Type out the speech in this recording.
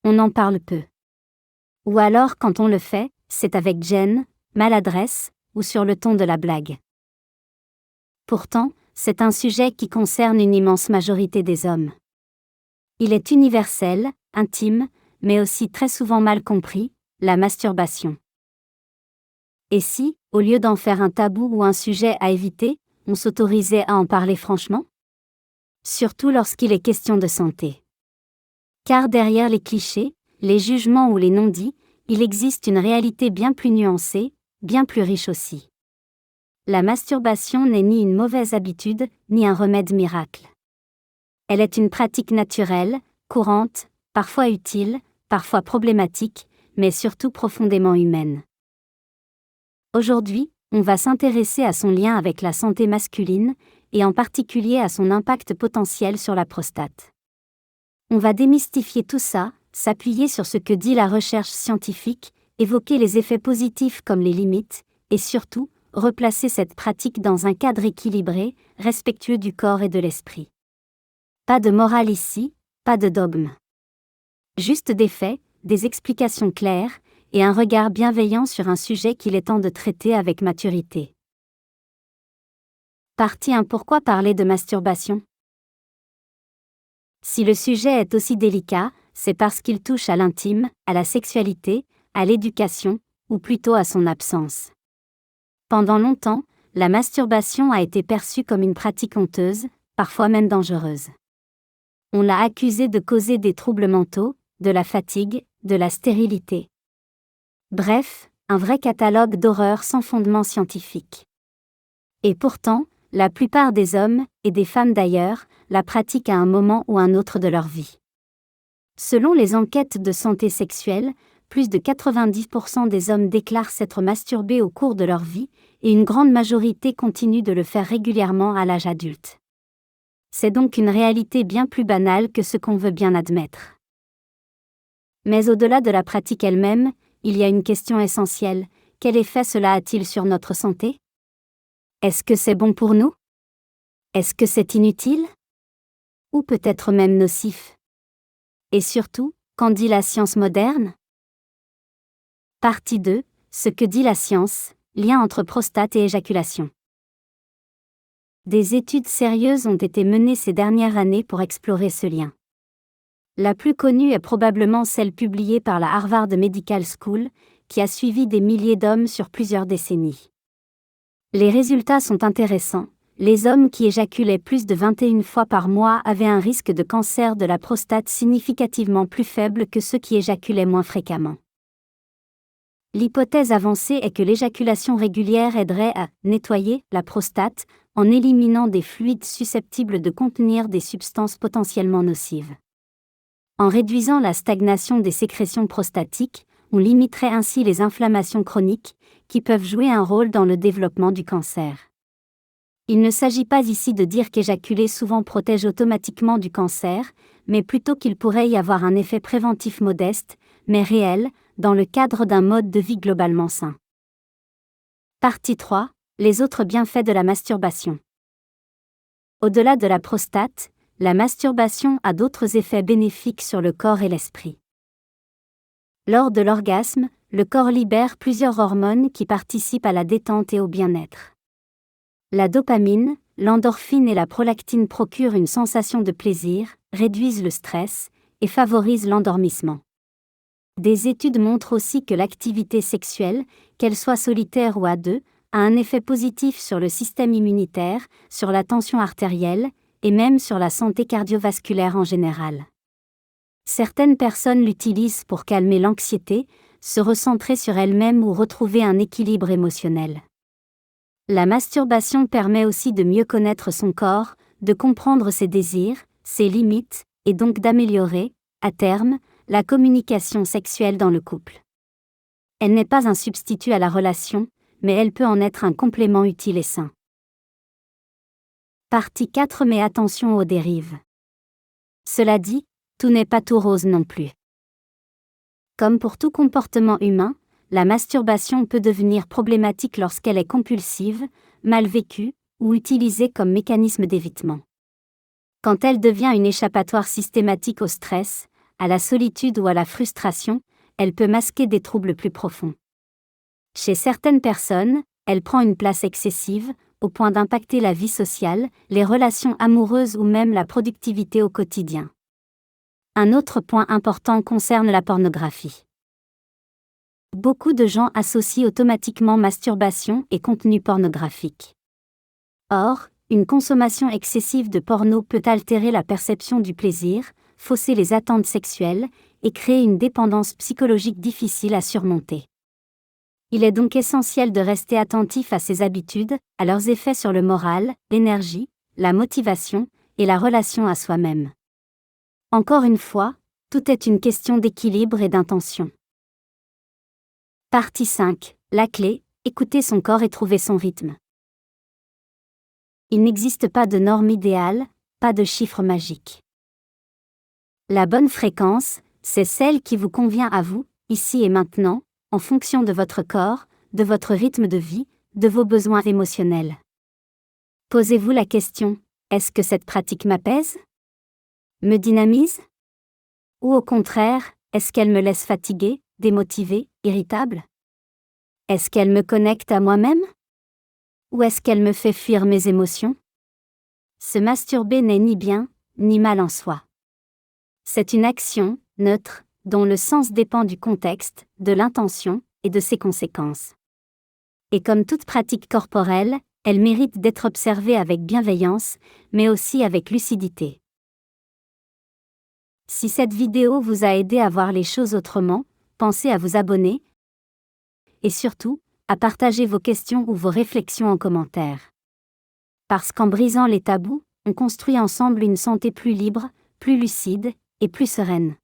on en parle peu. Ou alors quand on le fait, c'est avec gêne, maladresse, ou sur le ton de la blague. Pourtant, c'est un sujet qui concerne une immense majorité des hommes. Il est universel, intime, mais aussi très souvent mal compris, la masturbation. Et si, au lieu d'en faire un tabou ou un sujet à éviter, on s'autorisait à en parler franchement? Surtout lorsqu'il est question de santé. Car derrière les clichés, les jugements ou les non-dits, il existe une réalité bien plus nuancée, bien plus riche aussi. La masturbation n'est ni une mauvaise habitude, ni un remède miracle. Elle est une pratique naturelle, courante, parfois utile, parfois problématique, mais surtout profondément humaine. Aujourd'hui, on va s'intéresser à son lien avec la santé masculine, et en particulier à son impact potentiel sur la prostate. On va démystifier tout ça, s'appuyer sur ce que dit la recherche scientifique, évoquer les effets positifs comme les limites, et surtout, replacer cette pratique dans un cadre équilibré, respectueux du corps et de l'esprit. Pas de morale ici, pas de dogme. Juste des faits, des explications claires, et un regard bienveillant sur un sujet qu'il est temps de traiter avec maturité. Partie 1. Pourquoi parler de masturbation? Si le sujet est aussi délicat, c'est parce qu'il touche à l'intime, à la sexualité, à l'éducation, ou plutôt à son absence. Pendant longtemps, la masturbation a été perçue comme une pratique honteuse, parfois même dangereuse. On l'a accusée de causer des troubles mentaux, de la fatigue, de la stérilité. Bref, un vrai catalogue d'horreurs sans fondement scientifique. Et pourtant, la plupart des hommes, et des femmes d'ailleurs, la pratiquent à un moment ou un autre de leur vie. Selon les enquêtes de santé sexuelle, plus de 90% des hommes déclarent s'être masturbés au cours de leur vie, et une grande majorité continue de le faire régulièrement à l'âge adulte. C'est donc une réalité bien plus banale que ce qu'on veut bien admettre. Mais au-delà de la pratique elle-même, il y a une question essentielle: quel effet cela a-t-il sur notre santé? Est-ce que c'est bon pour nous? Est-ce que c'est inutile? Ou peut-être même nocif? Et surtout, qu'en dit la science moderne? Partie 2. Ce que dit la science, lien entre prostate et éjaculation. Des études sérieuses ont été menées ces dernières années pour explorer ce lien. La plus connue est probablement celle publiée par la Harvard Medical School, qui a suivi des milliers d'hommes sur plusieurs décennies. Les résultats sont intéressants. Les hommes qui éjaculaient plus de 21 fois par mois avaient un risque de cancer de la prostate significativement plus faible que ceux qui éjaculaient moins fréquemment. L'hypothèse avancée est que l'éjaculation régulière aiderait à nettoyer la prostate en éliminant des fluides susceptibles de contenir des substances potentiellement nocives. En réduisant la stagnation des sécrétions prostatiques, on limiterait ainsi les inflammations chroniques, qui peuvent jouer un rôle dans le développement du cancer. Il ne s'agit pas ici de dire qu'éjaculer souvent protège automatiquement du cancer, mais plutôt qu'il pourrait y avoir un effet préventif modeste, mais réel, dans le cadre d'un mode de vie globalement sain. Partie 3. Les autres bienfaits de la masturbation. Au-delà de la prostate, la masturbation a d'autres effets bénéfiques sur le corps et l'esprit. Lors de l'orgasme, le corps libère plusieurs hormones qui participent à la détente et au bien-être. La dopamine, l'endorphine et la prolactine procurent une sensation de plaisir, réduisent le stress et favorisent l'endormissement. Des études montrent aussi que l'activité sexuelle, qu'elle soit solitaire ou à deux, a un effet positif sur le système immunitaire, sur la tension artérielle, et même sur la santé cardiovasculaire en général. Certaines personnes l'utilisent pour calmer l'anxiété, se recentrer sur elles-mêmes ou retrouver un équilibre émotionnel. La masturbation permet aussi de mieux connaître son corps, de comprendre ses désirs, ses limites, et donc d'améliorer, à terme, la communication sexuelle dans le couple. Elle n'est pas un substitut à la relation, mais elle peut en être un complément utile et sain. Partie 4. Mais attention aux dérives. Cela dit, tout n'est pas tout rose non plus. Comme pour tout comportement humain, la masturbation peut devenir problématique lorsqu'elle est compulsive, mal vécue, ou utilisée comme mécanisme d'évitement. Quand elle devient une échappatoire systématique au stress, à la solitude ou à la frustration, elle peut masquer des troubles plus profonds. Chez certaines personnes, elle prend une place excessive, au point d'impacter la vie sociale, les relations amoureuses ou même la productivité au quotidien. Un autre point important concerne la pornographie. Beaucoup de gens associent automatiquement masturbation et contenu pornographique. Or, une consommation excessive de porno peut altérer la perception du plaisir, fausser les attentes sexuelles et créer une dépendance psychologique difficile à surmonter. Il est donc essentiel de rester attentif à ces habitudes, à leurs effets sur le moral, l'énergie, la motivation et la relation à soi-même. Encore une fois, tout est une question d'équilibre et d'intention. Partie 5. La clé, écouter son corps et trouver son rythme. Il n'existe pas de norme idéale, pas de chiffre magique. La bonne fréquence, c'est celle qui vous convient à vous, ici et maintenant, en fonction de votre corps, de votre rythme de vie, de vos besoins émotionnels. Posez-vous la question, est-ce que cette pratique m'apaise? Me dynamise? Ou au contraire, est-ce qu'elle me laisse fatiguée, démotivée, irritable? Est-ce qu'elle me connecte à moi-même? Ou est-ce qu'elle me fait fuir mes émotions? Se masturber n'est ni bien, ni mal en soi. C'est une action, neutre, dont le sens dépend du contexte, de l'intention, et de ses conséquences. Et comme toute pratique corporelle, elle mérite d'être observée avec bienveillance, mais aussi avec lucidité. Si cette vidéo vous a aidé à voir les choses autrement, pensez à vous abonner, et surtout, à partager vos questions ou vos réflexions en commentaire. Parce qu'en brisant les tabous, on construit ensemble une santé plus libre, plus lucide, et plus sereine.